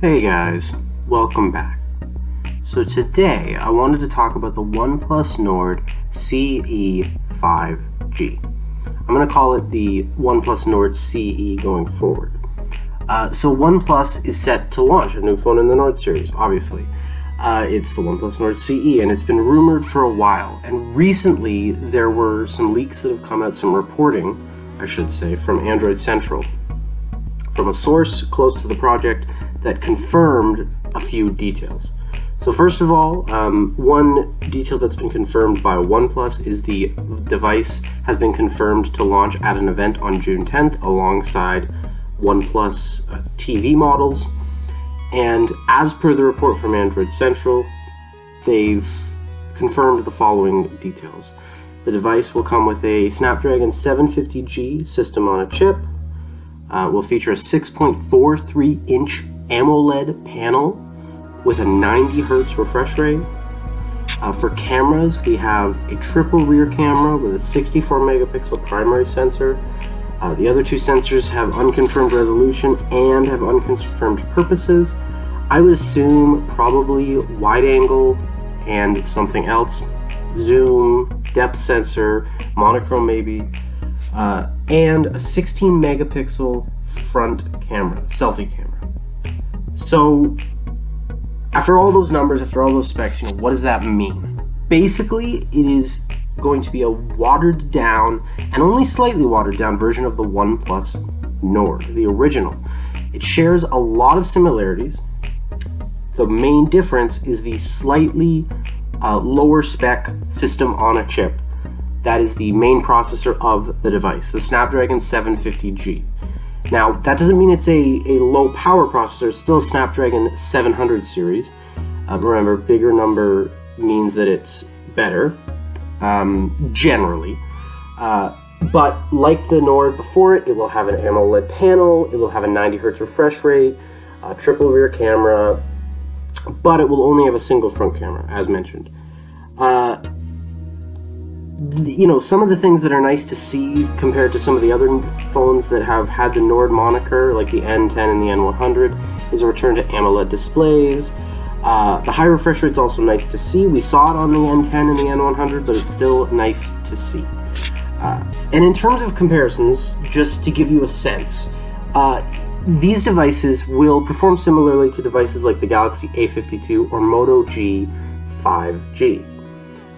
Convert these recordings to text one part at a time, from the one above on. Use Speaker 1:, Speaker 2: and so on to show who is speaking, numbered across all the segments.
Speaker 1: Hey guys, welcome back. So today I wanted to talk about the OnePlus Nord CE5G. I'm going to call it the OnePlus Nord CE going forward. So OnePlus is set to launch a new phone in the Nord series, obviously. It's the OnePlus Nord CE, and it's been rumored for a while. And recently there were some leaks that have come out, some reporting, I should say, from Android Central, from a source close to the project that confirmed a few details. So first of all, one detail that's been confirmed by OnePlus is the device has been confirmed to launch at an event on June 10th alongside OnePlus TV models. And as per the report from Android Central, they've confirmed the following details. The device will come with a Snapdragon 750G system on a chip, will feature a 6.43-inch AMOLED panel with a 90 Hz refresh rate. For cameras, we have a triple rear camera with a 64 megapixel primary sensor. The other two sensors have unconfirmed resolution and have unconfirmed purposes. I would assume probably wide angle and something else. Zoom, depth sensor, monochrome maybe, and a 16 megapixel front camera, selfie camera. So after all those numbers, after all those specs, what does that mean? Basically, it is going to be a watered down and only slightly watered down version of the OnePlus Nord, the original. It shares a lot of similarities. The main difference is the slightly lower spec system on a chip. That is the main processor of the device, the Snapdragon 750G. Now, that doesn't mean it's a low power processor. It's still a Snapdragon 700 series. Remember, bigger number means that it's better, generally. But like the Nord before it, it will have an AMOLED panel, it will have a 90 Hz refresh rate, a triple rear camera, but it will only have a single front camera, as mentioned. Some of the things that are nice to see compared to some of the other phones that have had the Nord moniker, like the N10 and the N100, is a return to AMOLED displays. The high refresh rate is also nice to see. We saw it on the N10 and the N100, but it's still nice to see. And in terms of comparisons, just to give you a sense, these devices will perform similarly to devices like the Galaxy A52 or Moto G5G.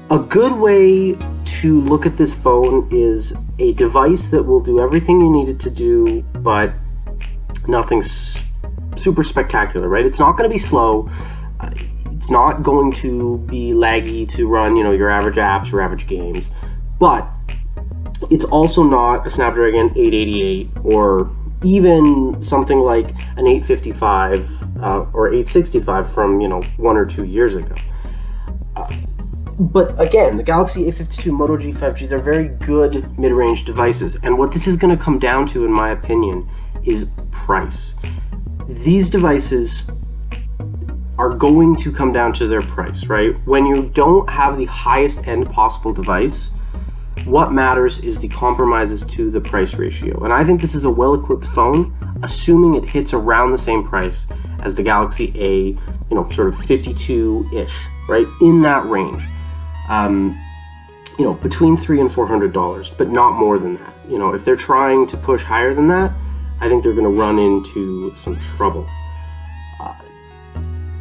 Speaker 1: A good way to look at this phone is a device that will do everything you need it to do, but nothing super spectacular, right? It's not going to be slow. It's not going to be laggy to run, your average apps, your average games. But it's also not a Snapdragon 888 or even something like an 855 or 865 from, 1 or 2 years ago. But again, the Galaxy A52, Moto G5G, they're very good mid-range devices. And what this is going to come down to, in my opinion, is price. These devices are going to come down to their price, right? When you don't have the highest end possible device, what matters is the compromises to the price ratio. And I think this is a well-equipped phone, assuming it hits around the same price as the Galaxy A, sort of 52-ish, right? In that range. Between $300 and $400, but not more than that. If they're trying to push higher than that, I think they're going to run into some trouble.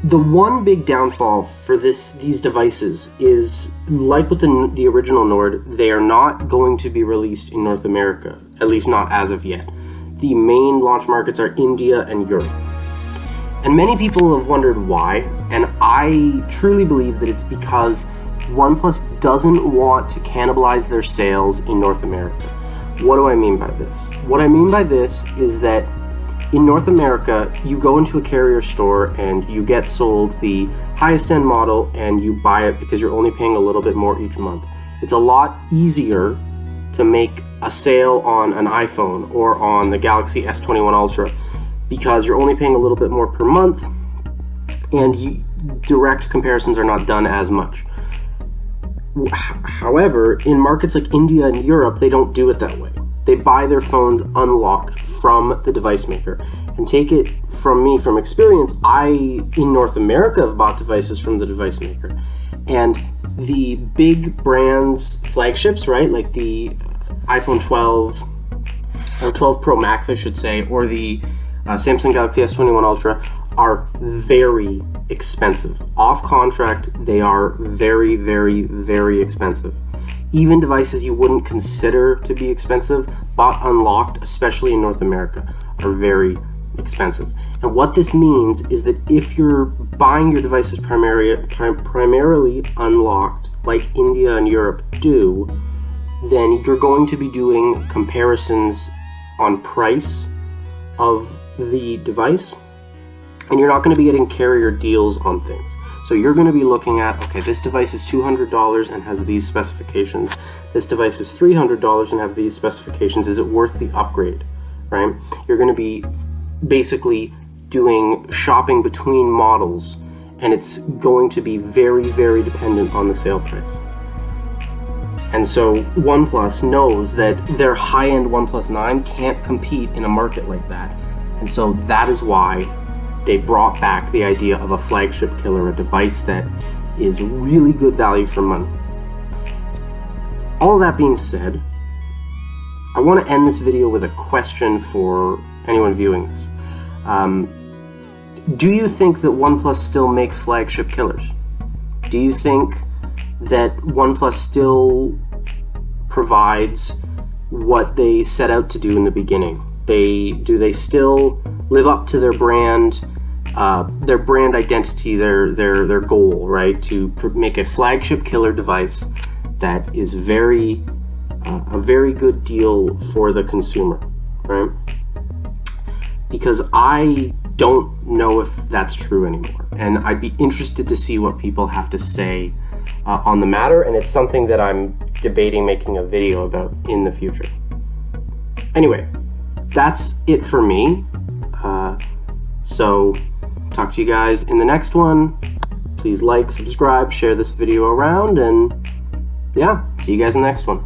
Speaker 1: The one big downfall for these devices is, like with the original Nord, they are not going to be released in North America, at least not as of yet. The main launch markets are India and Europe. And many people have wondered why, and I truly believe that it's because OnePlus doesn't want to cannibalize their sales in North America. What do I mean by this? What I mean by this is that in North America, you go into a carrier store and you get sold the highest end model and you buy it because you're only paying a little bit more each month. It's a lot easier to make a sale on an iPhone or on the Galaxy S21 Ultra because you're only paying a little bit more per month and direct comparisons are not done as much. However, in markets like India and Europe, they don't do it that way. they buy their phones unlocked from the device maker. And take it from me, from experience, I, in North America, have bought devices from the device maker. And the big brands, flagships, right, like the iPhone 12, or 12 Pro Max, I should say, or the Samsung Galaxy S21 Ultra, are very expensive. Off contract, they are very, very, very expensive. Even devices you wouldn't consider to be expensive, bought unlocked, especially in North America, are very expensive. And what this means is that if you're buying your devices primarily unlocked, like India and Europe do, then you're going to be doing comparisons on price of the device, and you're not going to be getting carrier deals on things. So you're going to be looking at, okay, this device is $200 and has these specifications. This device is $300 and have these specifications. Is it worth the upgrade, right? You're going to be basically doing shopping between models, and it's going to be very, very dependent on the sale price. And so OnePlus knows that their high-end OnePlus 9 can't compete in a market like that. And so that is why they brought back the idea of a flagship killer, a device that is really good value for money. All that being said, I want to end this video with a question for anyone viewing this. Do you think that OnePlus still makes flagship killers? Do you think that OnePlus still provides what they set out to do in the beginning? Do they still live up to their brand identity, their goal, right? To make a flagship killer device that is a very good deal for the consumer, right? Because I don't know if that's true anymore, and I'd be interested to see what people have to say on the matter, and it's something that I'm debating making a video about in the future. Anyway, that's it for me. So talk to you guys in the next one. Please like, subscribe, share this video around, and yeah, see you guys in the next one.